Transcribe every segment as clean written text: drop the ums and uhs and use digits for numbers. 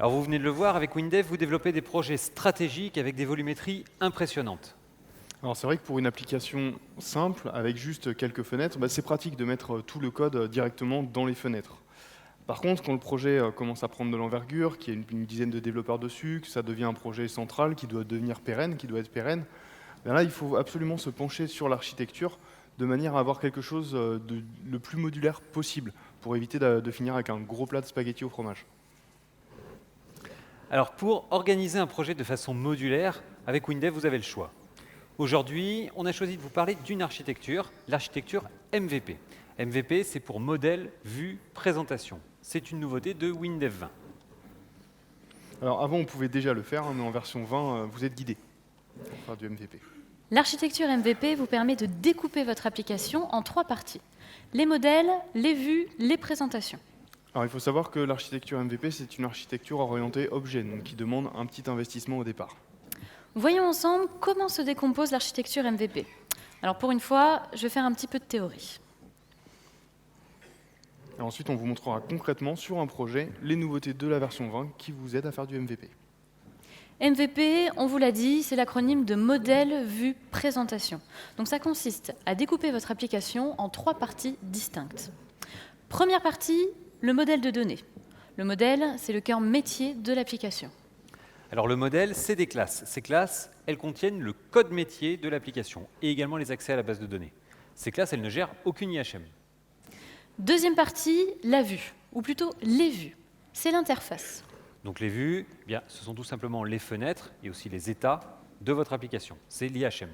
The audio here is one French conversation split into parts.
Alors vous venez de le voir, avec WinDev, vous développez des projets stratégiques avec des volumétries impressionnantes. Alors c'est vrai que pour une application simple, avec juste quelques fenêtres, c'est pratique de mettre tout le code directement dans les fenêtres. Par contre, quand le projet commence à prendre de l'envergure, qu'il y a une dizaine de développeurs dessus, que ça devient un projet central qui doit devenir pérenne, qui doit être pérenne, là, il faut absolument se pencher sur l'architecture de manière à avoir quelque chose de le plus modulaire possible pour éviter de finir avec un gros plat de spaghettis au fromage. Alors pour organiser un projet de façon modulaire, avec WinDev, vous avez le choix. Aujourd'hui, on a choisi de vous parler d'une architecture, l'architecture MVP. MVP, c'est pour modèle, vue, présentation. C'est une nouveauté de WinDev 20. Alors avant, on pouvait déjà le faire, mais en version 20, vous êtes guidé pour faire du MVP. L'architecture MVP vous permet de découper votre application en 3 parties. Les modèles, les vues, les présentations. Alors il faut savoir que l'architecture MVP, c'est une architecture orientée objet, donc qui demande un petit investissement au départ. Voyons ensemble comment se décompose l'architecture MVP. Alors pour une fois, je vais faire un petit peu de théorie. Et ensuite, on vous montrera concrètement sur un projet les nouveautés de la version 20 qui vous aident à faire du MVP. MVP, on vous l'a dit, c'est l'acronyme de modèle, vue, présentation. Donc ça consiste à découper votre application en 3 parties distinctes. Première partie, le modèle de données. Le modèle, c'est le cœur métier de l'application. Alors le modèle, c'est des classes. Ces classes, elles contiennent le code métier de l'application et également les accès à la base de données. Ces classes, elles ne gèrent aucune IHM. Deuxième partie, la vue, ou plutôt les vues. C'est l'interface. Donc les vues, eh bien, ce sont tout simplement les fenêtres et aussi les états de votre application. C'est l'IHM.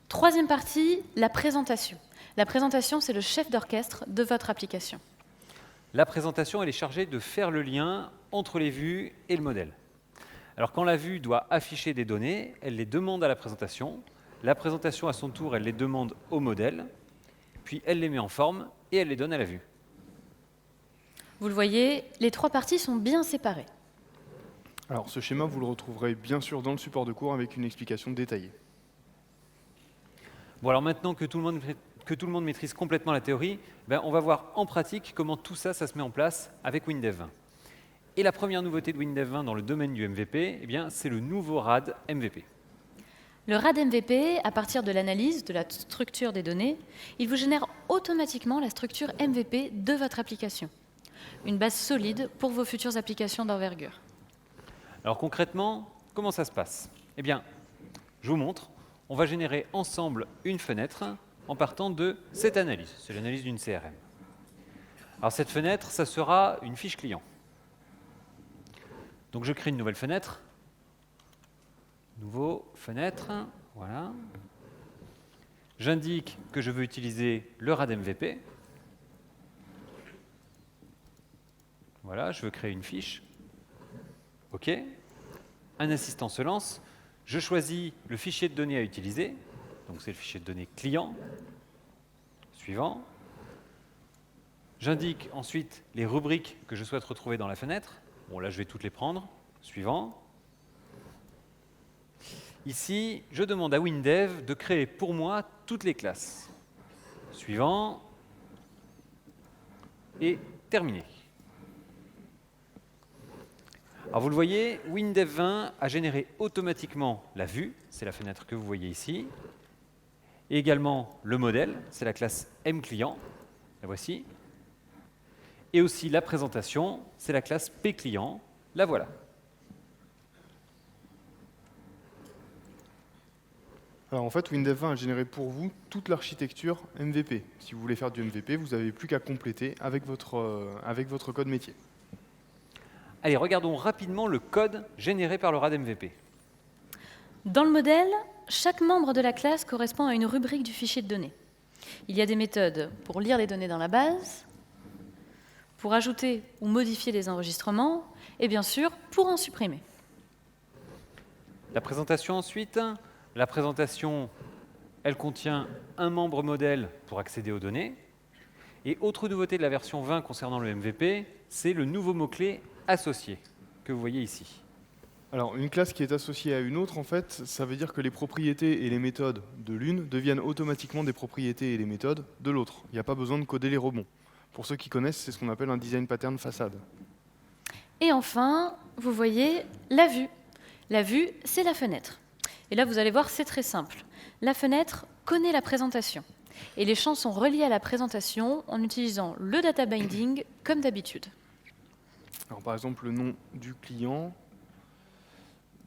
Troisième partie, la présentation. La présentation, c'est le chef d'orchestre de votre application. La présentation, elle est chargée de faire le lien entre les vues et le modèle. Alors quand la vue doit afficher des données, elle les demande à la présentation. La présentation, à son tour, elle les demande au modèle. Puis elle les met en forme et elle les donne à la vue. Vous le voyez, les 3 parties sont bien séparées. Alors ce schéma, vous le retrouverez bien sûr dans le support de cours avec une explication détaillée. Bon, alors maintenant que tout le monde maîtrise complètement la théorie, on va voir en pratique comment tout ça, ça se met en place avec WinDev 20. Et la première nouveauté de WinDev 20 dans le domaine du MVP, c'est le nouveau RAD MVP. Le RAD MVP, à partir de l'analyse de la structure des données, il vous génère automatiquement la structure MVP de votre application. Une base solide pour vos futures applications d'envergure. Alors concrètement, comment ça se passe? Je vous montre. On va générer ensemble une fenêtre en partant de cette analyse. C'est l'analyse d'une CRM. Alors cette fenêtre, ça sera une fiche client. Donc je crée une nouvelle fenêtre. Nouveau, fenêtre, voilà. J'indique que je veux utiliser le RAD MVP. Voilà, je veux créer une fiche. OK. Un assistant se lance. Je choisis le fichier de données à utiliser. Donc c'est le fichier de données client. Suivant. J'indique ensuite les rubriques que je souhaite retrouver dans la fenêtre. Bon, là, je vais toutes les prendre. Suivant. Ici, je demande à WinDev de créer pour moi toutes les classes. Suivant. Et terminé. Alors vous le voyez, WinDev 20 a généré automatiquement la vue, c'est la fenêtre que vous voyez ici, et également le modèle, c'est la classe mClient, la voici, et aussi la présentation, c'est la classe pClient, la voilà. Alors en fait, WinDev 20 a généré pour vous toute l'architecture MVP. Si vous voulez faire du MVP, vous n'avez plus qu'à compléter avec votre code métier. Allez, regardons rapidement le code généré par le RAD MVP. Dans le modèle, chaque membre de la classe correspond à une rubrique du fichier de données. Il y a des méthodes pour lire les données dans la base, pour ajouter ou modifier les enregistrements, et bien sûr, pour en supprimer. La présentation ensuite. La présentation, elle contient un membre modèle pour accéder aux données. Et autre nouveauté de la version 20 concernant le MVP, c'est le nouveau mot-clé associé que vous voyez ici. Alors une classe qui est associée à une autre, en fait, ça veut dire que les propriétés et les méthodes de l'une deviennent automatiquement des propriétés et des méthodes de l'autre. Il n'y a pas besoin de coder les rebonds. Pour ceux qui connaissent, c'est ce qu'on appelle un design pattern façade. Et enfin, vous voyez la vue. La vue, c'est la fenêtre. Et là, vous allez voir, c'est très simple. La fenêtre connaît la présentation. Et les champs sont reliés à la présentation en utilisant le data binding comme d'habitude. Alors, par exemple, le nom du client,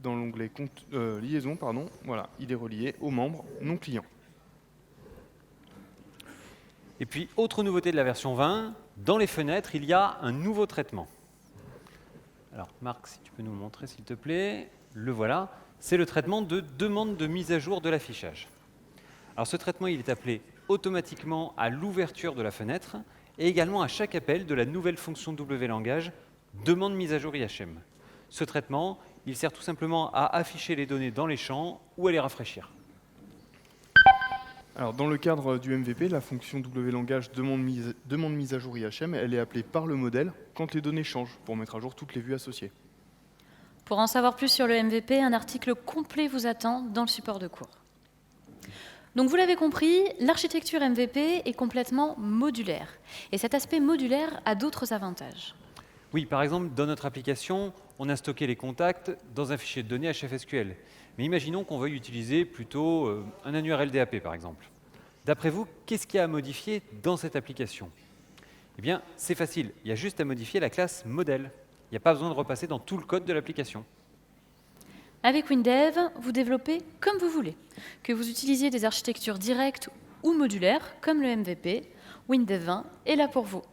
dans l'onglet liaison, voilà, il est relié au membre non client. Et puis, autre nouveauté de la version 20, dans les fenêtres, il y a un nouveau traitement. Alors, Marc, si tu peux nous le montrer, s'il te plaît. Le voilà. C'est le traitement de demande de mise à jour de l'affichage. Alors, ce traitement, il est appelé automatiquement à l'ouverture de la fenêtre et également à chaque appel de la nouvelle fonction WLangage demande mise à jour IHM. Ce traitement, il sert tout simplement à afficher les données dans les champs ou à les rafraîchir. Alors, dans le cadre du MVP, la fonction WLangage demande mise à jour IHM, elle est appelée par le modèle quand les données changent, pour mettre à jour toutes les vues associées. Pour en savoir plus sur le MVP, un article complet vous attend dans le support de cours. Donc vous l'avez compris, l'architecture MVP est complètement modulaire. Et cet aspect modulaire a d'autres avantages. Oui, par exemple, dans notre application, on a stocké les contacts dans un fichier de données HFSQL. Mais imaginons qu'on veuille utiliser plutôt un annuaire LDAP, par exemple. D'après vous, qu'est-ce qu'il y a à modifier dans cette application? Eh bien, c'est facile. Il y a juste à modifier la classe modèle. Il n'y a pas besoin de repasser dans tout le code de l'application. Avec WinDev, vous développez comme vous voulez. Que vous utilisiez des architectures directes ou modulaires, comme le MVP, WinDev 20 est là pour vous.